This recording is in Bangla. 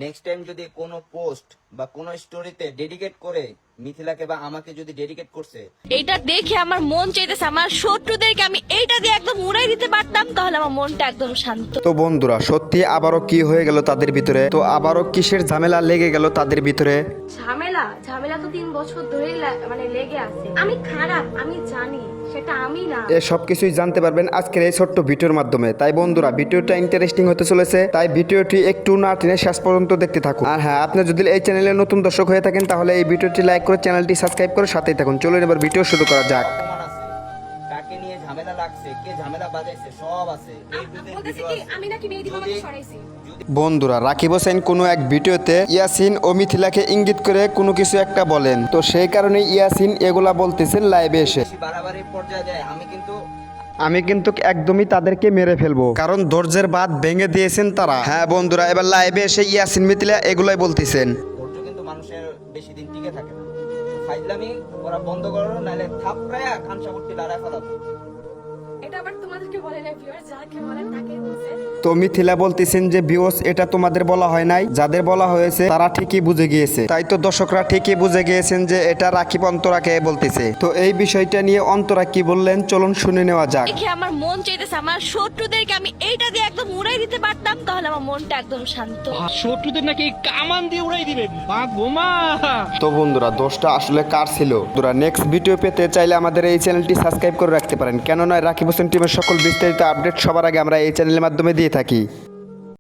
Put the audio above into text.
নেক্সট টাইম যদি কোনো পোস্ট বা কোনো স্টোরিতে ডেডিকেট করে মিথিলাকে বা আমাকে যদি ডেডিকেট করছে, এটা দেখে আমার মন চাইতেছে আমার শত্রুদেরকে আমি এইটা দিয়ে একদম উড়াই দিতে পারতাম, তাহলে আমার মনটা একদম শান্ত। তো বন্ধুরা, সত্যি আবারও কি হয়ে গেল তাদের ভিতরে? তো আবারও কিসের ঝামেলা লেগে গেল তাদের ভিতরে? ঝামেলা তো 3 বছর ধরেই লেগে আছে। আমি খারাপ, আমি জানি, সেটা আমি না। সব কিছুই জানতে পারবেন আজকের এই ছোট্ট ভিডিওর মাধ্যমে। তাই বন্ধুরা, ভিডিওটা ইন্টারেস্টিং হতে চলেছে, তাই ভিডিওটি একটু না টেনে শেষ পর্যন্ত দেখতে থাকুন। আর হ্যাঁ, আপনি যদি এই চ্যানেলে নতুন দর্শক হয়ে থাকেন তাহলে এই ভিডিওটি লাইক করে চ্যানেলটি সাবস্ক্রাইব করে সাথেই থাকুন। চলুন এবার ভিডিও শুরু করা যাক। অপমান আছে, কাকে নিয়ে ঝামেলা লাগছে, কে ঝামেলা বাজাইছে, সব আছে। বলতেছে কি আমি নাকি মেহেদী মামাকে সরাইছি। বন্ধুরা, রাকিব হোসেন কোনো এক ভিডিওতে ইয়াসিন ও মিথিলাকে ইঙ্গিত করে কোনো কিছু একটা বলেন, তো সেই কারণে ইয়াসিন এগুলা বলতেছেন লাইভে এসে। বেশি বাড়াবাড়ির পর্যায়ে যায়, আমি কিন্তু একদমই তাদেরকে মেরে ফেলবো, কারণ ধৈর্যের বাঁধ ভেঙে দিয়েছেন তারা। হ্যাঁ বন্ধুরা, এবার লাইভে এসে ইয়াসিন মিথিলা এগুলাই বলতেছেন। ধৈর্য কিন্তু মানুষের বেশি দিন টিকে থাকে না। ফাইজলামি ওরা বন্ধ করো, নাহলে থাপড়ায়া খানসাপট্টি লড়াই ফেলাবো। এটা আবার তোমাদেরকে বলে না, ভিউয়ার যাকে বলেন তাকেই বলছে। তো মিথিলা বলতেছেন যে ভিউয়ার্স, এটা তোমাদের বলা হয় নাই, যাদের বলা হয়েছে তারা ঠিকই বুঝে গিয়েছে। তাই তো দর্শকরা ঠিকই বুঝে গিয়েছেন যে এটা রাকিব অন্তরাকে বলতেছে। তো এই বিষয়টা নিয়ে অন্তরা কি বললেন চলুন শুনে নেওয়া যাক। দেখে আমার মন চাইতেছে আমার শত্রুদেরকে আমি এইটা দিয়ে একদম উড়াই দিতে পারতাম, তাহলে আমার মনটা একদম শান্ত। শত্রুদের নাকি কামান দিয়ে উড়াই দিবে, মা গোমা। তো বন্ধুরা, দোষটা আসলে কার ছিল? বন্ধুরা, নেক্সট ভিডিও পেতে চাইলে আমাদের এই চ্যানেলটি সাবস্ক্রাইব করে রাখতে পারেন, কেননা রাকিব হোসেন টিমের সকল বিস্তারিত আপডেট সবার আগে আমরা এই চ্যানেলের মাধ্যমে দিয়ে থাকি।